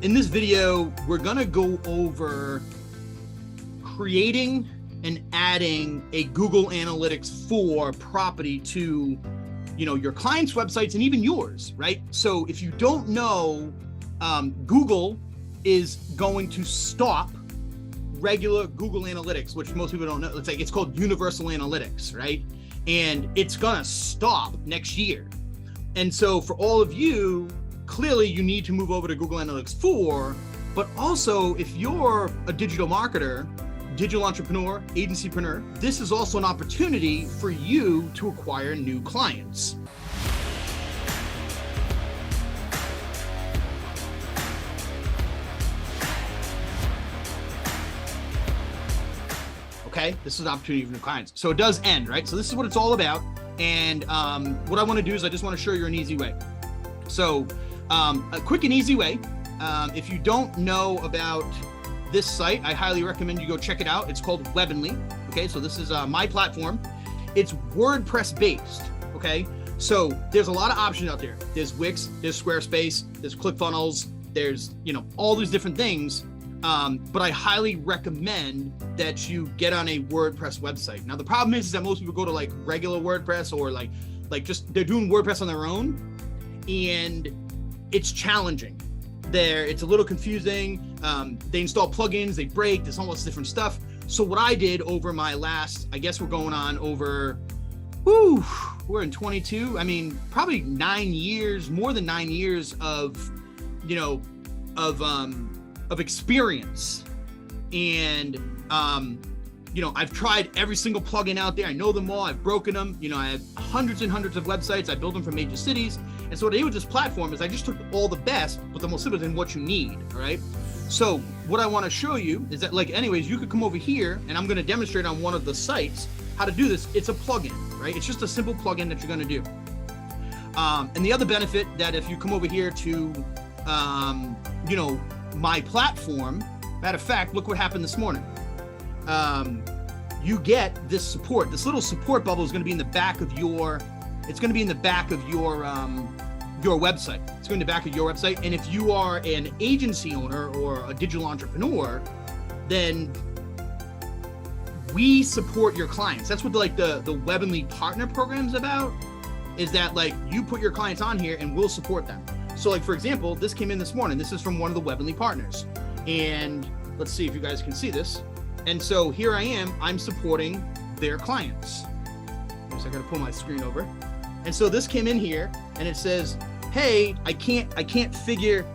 in this video, we're gonna go over creating and adding a Google Analytics 4 property to, your clients' websites and even yours, right? So if you don't know, Google is going to stop regular Google Analytics, which most people don't know. It's called Universal Analytics, right? And it's gonna stop next year. And so for all of you, clearly you need to move over to Google Analytics 4, but also if you're a digital marketer, digital entrepreneur, agencypreneur, this is also an opportunity for you to acquire new clients. Okay, this is an opportunity for new clients. So it does end, right? So this is what it's all about. And what I want to do is I just want to show you an easy way. So a quick and easy way. If you don't know about this site, I highly recommend you go check it out. It's called Webinly. Okay, so this is my platform. It's WordPress based. Okay, so there's a lot of options out there. There's Wix, there's Squarespace, there's ClickFunnels, there's all these different things. But I highly recommend that you get on a WordPress website. Now the problem is that most people go to like regular WordPress or like just they're doing WordPress on their own, and it's challenging. It's a little confusing. They install plugins, they break, there's almost different stuff. So what I did over my last, I guess we're going on over, we're in 22. I mean, probably 9 years, more than 9 years of experience. And, I've tried every single plugin out there. I know them all. I've broken them. I have hundreds and hundreds of websites. I built them for major cities. And so what I did with this platform is I just took all the best, but the most simple than what you need. All right. So what I want to show you is that anyways, you could come over here and I'm going to demonstrate on one of the sites how to do this. It's a plugin, right? It's just a simple plugin that you're going to do. And the other benefit that if you come over here to, my platform, matter of fact, look what happened this morning. You get this support. This little support bubble is going to be in the back of your, your website. It's going to be in the back of your website. And if you are an agency owner or a digital entrepreneur, then we support your clients. That's what the Webinly partner program is about, is that you put your clients on here and we'll support them. So for example, this came in this morning. This is from one of the Webinly partners. And let's see if you guys can see this. And so here I am, I'm supporting their clients. So I gotta pull my screen over. And so this came in here and it says, hey, I can't figure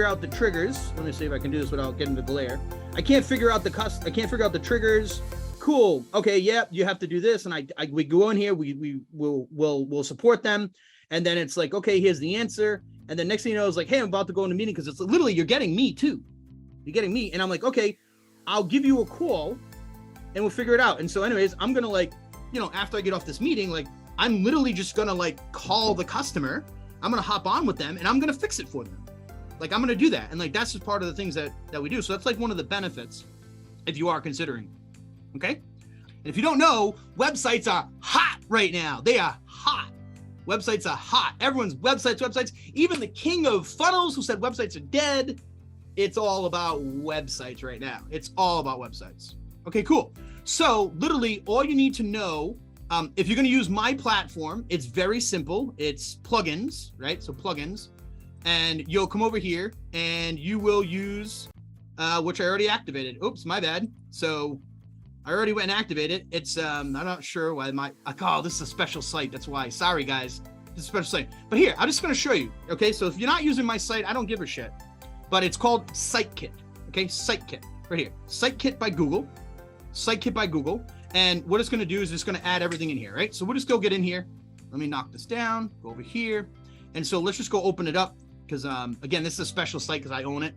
out the triggers. Let me see if I can do this without getting the glare. I can't figure out the triggers. Cool. Okay, yeah, you have to do this. And we go in here, we'll support them. And then it's okay, here's the answer. And then next thing you know, it's hey, I'm about to go in a meeting, because it's literally, you're getting me too. You're getting me. And I'm okay, I'll give you a call and we'll figure it out. And so anyways, I'm going to after I get off this meeting, I'm literally just going to call the customer. I'm going to hop on with them and I'm going to fix it for them. I'm going to do that. And that's just part of the things that we do. So that's one of the benefits if you are considering. Okay. And if you don't know, websites are hot right now. They are hot. Websites are hot. Everyone's websites. Even the king of funnels who said websites are dead. It's all about websites right now. It's all about websites. Okay, cool. So literally all you need to know, if you're going to use my platform, it's very simple. It's plugins, right? So plugins, and you'll come over here and you will use, which I already activated. Oops, my bad. So I already went and activated. It's, I'm not sure why this is a special site. That's why. Sorry guys, this is a special site. But here, I'm just going to show you. Okay, so if you're not using my site, I don't give a shit. But it's called SiteKit. Okay, SiteKit right here. SiteKit by Google. SiteKit by Google. And what it's going to do is it's going to add everything in here, right? So we'll just go get in here. Let me knock this down. Go over here. And so let's just go open it up because again, this is a special site because I own it.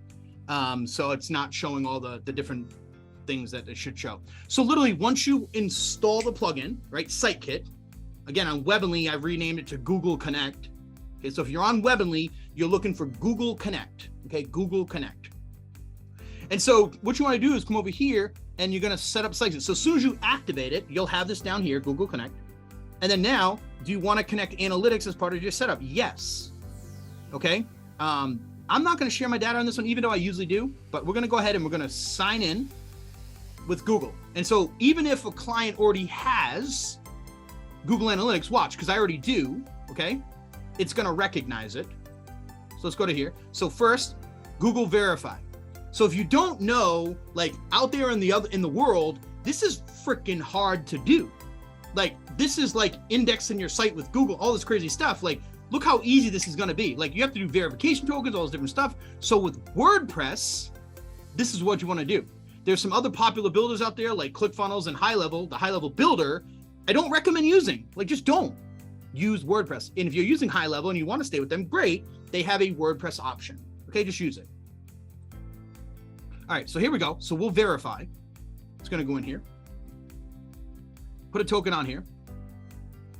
So it's not showing all the different things that it should show. So literally, once you install the plugin, right, SiteKit. Again, on Webinly, I've renamed it to Google Connect. Okay, so if you're on Webinly, you're looking for Google Connect. Okay, Google Connect. And so what you want to do is come over here and you're going to set up sites. So as soon as you activate it, you'll have this down here, Google Connect. And then now, do you want to connect analytics as part of your setup? Yes. Okay. I'm not going to share my data on this one, even though I usually do, but we're going to go ahead and we're going to sign in with Google. And so even if a client already has Google Analytics, watch, because I already do, okay? It's going to recognize it. So let's go to here. So first, Google Verify. So if you don't know, like out there in the world, this is freaking hard to do. Like this is like indexing your site with Google, all this crazy stuff. Like look how easy this is going to be. Like you have to do verification tokens, all this different stuff. So with WordPress, this is what you want to do. There's some other popular builders out there like ClickFunnels and HighLevel, the HighLevel builder. I don't recommend using, like just don't use WordPress. And if you're using HighLevel and you want to stay with them, great. They have a WordPress option. Okay, just use it. All right, so here we go. So we'll verify. It's going to go in here. Put a token on here.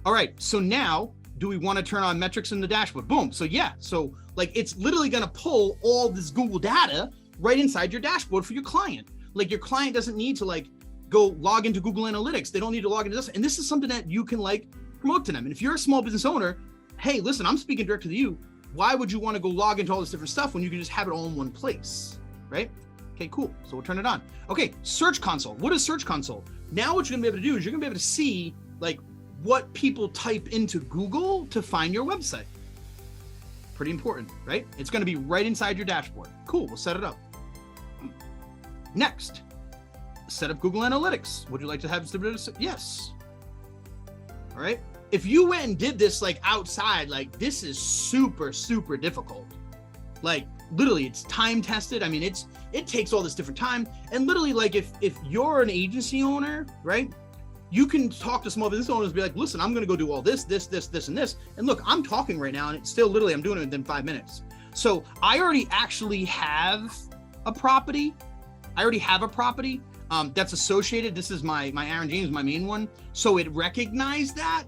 All right, so now do we want to turn on metrics in the dashboard? Boom. So yeah, so like it's literally going to pull all this Google data right inside your dashboard for your client. Like your client doesn't need to like go log into Google Analytics. They don't need to log into this. And this is something that you can like promote to them. And if you're a small business owner, hey, listen, I'm speaking directly to you. Why would you want to go log into all this different stuff when you can just have it all in one place, right? Okay, cool. So we'll turn it on. Okay, Search Console. What is Search Console? Now what you're gonna be able to do is you're gonna be able to see like what people type into Google to find your website. Pretty important, right? It's gonna be right inside your dashboard. Cool, we'll set it up. Next, set up Google Analytics. Would you like to have distributed? Yes. All right. If you went and did this like outside, like this is super, super difficult. Like literally it's time tested. I mean, it takes all this different time. And literally like if you're an agency owner, right? You can talk to small business owners and be like, listen, I'm going to go do all this, this, and this. And look, I'm talking right now and it's still literally, I'm doing it within 5 minutes. So I already actually have a property. That's associated. This is my Aaron James, my main one. So it recognized that,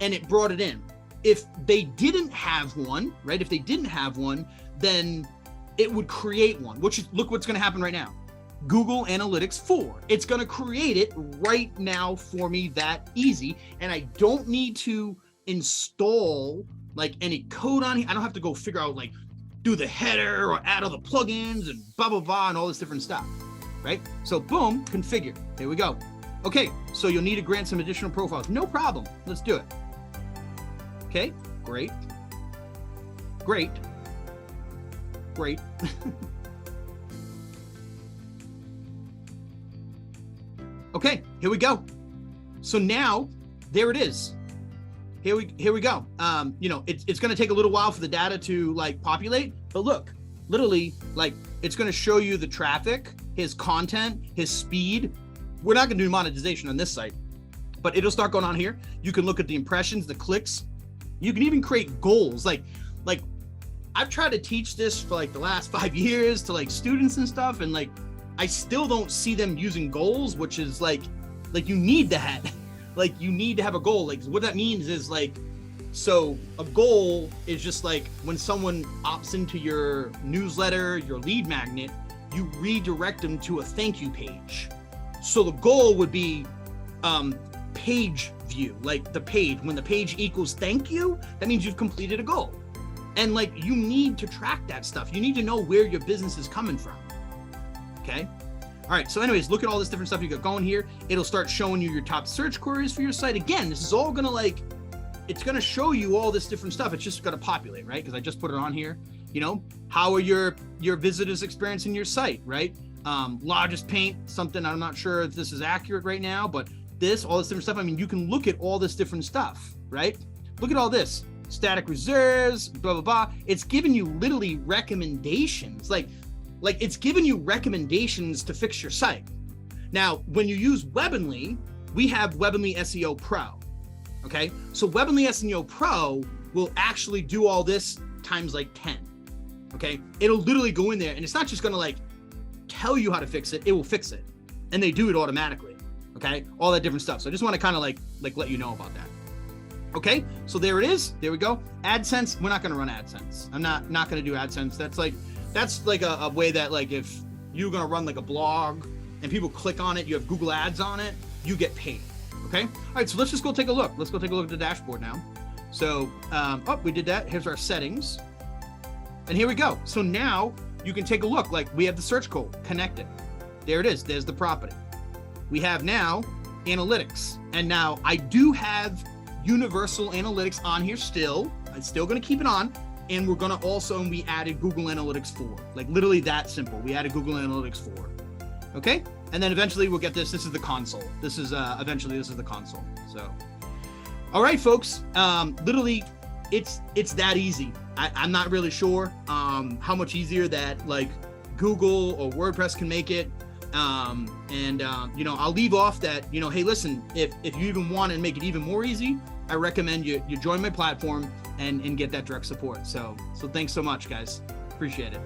and it brought it in. If they didn't have one, right? If they didn't have one, then it would create one, which is, look what's going to happen right now. Google Analytics 4. It's going to create it right now for me that easy. And I don't need to install like any code on here. I don't have to go figure out like do the header or add all the plugins and blah, blah, blah, and all this different stuff, right? So boom, configure. Here we go. Okay, so you'll need to grant some additional profiles. No problem. Let's do it. Okay, great. Great. Great. Okay, here we go. So now, there it is. Here we go. You know, it's going to take a little while for the data to like populate, but look, literally, like it's going to show you the traffic, his content, his speed. We're not going to do monetization on this site, but it'll start going on here. You can look at the impressions, the clicks. You can even create goals. Like I've tried to teach this for like the last 5 years to like students and stuff, and like I still don't see them using goals, which is like you need that. Like you need to have a goal. Like what that means is like, so a goal is just like when someone opts into your newsletter, your lead magnet, you redirect them to a thank you page. So the goal would be page view, like the page, when the page equals thank you, that means you've completed a goal. And like, you need to track that stuff. You need to know where your business is coming from. Okay. All right. So anyways, look at all this different stuff you got going here. It'll start showing you your top search queries for your site. Again, this is all going to like, it's going to show you all this different stuff. It's just going to populate, right? Because I just put it on here. You know, how are your visitors experiencing your site, right? Largest paint, something, I'm not sure if this is accurate right now, but all this different stuff. I mean, you can look at all this different stuff, right? Look at all this. Static reserves, blah, blah, blah. It's giving you literally recommendations. Like it's giving you recommendations to fix your site. Now, when you use Webinly, we have Webinly SEO Pro. Okay. So Webinly SEO Pro will actually do all this times like 10. Okay. It'll literally go in there and it's not just going to like tell you how to fix it. It will fix it. And they do it automatically. Okay. All that different stuff. So I just want to kind of like let you know about that. Okay, so there it is. There we go. AdSense. We're not going to run AdSense. I'm not going to do AdSense. That's like a way that like if you're going to run like a blog and people click on it, you have Google Ads on it, you get paid. Okay. All right. So let's just go take a look. Let's go take a look at the dashboard now. So, we did that. Here's our settings. And here we go. So now you can take a look. Like we have the search code connected. There it is. There's the property. We have now analytics. And now I do have universal analytics on here still. I'm still going to keep it on. And we're going to also, and we added Google Analytics 4. Like literally that simple. We added Google Analytics 4. Okay. And then eventually we'll get this. This is the console. This is eventually this is the console. So, all right, folks. Literally, it's that easy. I'm not really sure how much easier that like Google or WordPress can make it. You know, I'll leave off that, you know, hey, listen, if you even want to make it even more easy, I recommend you join my platform and get that direct support. So thanks so much, guys. Appreciate it.